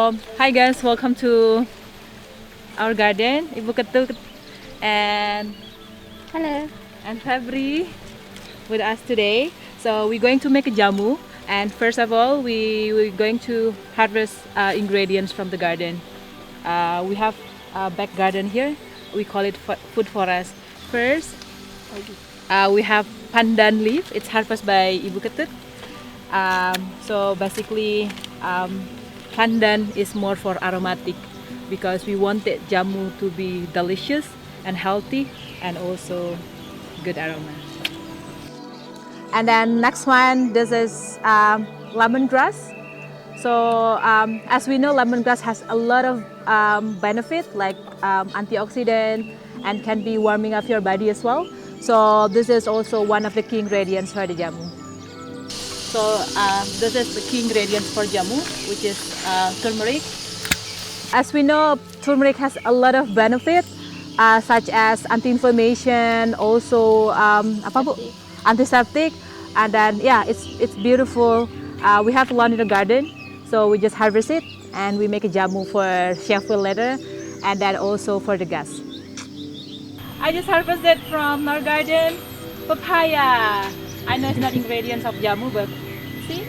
Hi guys, welcome to our garden. Ibu Ketut and Hello. Febri with us today. So we're going to make a jamu, and first of all, we're going to harvest ingredients from the garden. We have a back garden here. We call it food forest. First, we have pandan leaf. It's harvested by Ibu Ketut. So basically, pandan is more for aromatic because we wanted jamu to be delicious and healthy and also good aroma. And then next one, this is lemongrass. So as we know, lemongrass has a lot of benefit like antioxidant and can be warming up your body as well. So this is also one of the key ingredients for the jamu. So this is the key ingredients for jamu, which is turmeric. As we know, turmeric has a lot of benefit, such as anti-inflammation, also antiseptic, and then yeah, it's beautiful. We have a lot in the garden, so we just harvest it and we make a jamu for chef will later, and then also for the guests. I just harvested from our garden papaya. I know it's not ingredients of jamu, but see.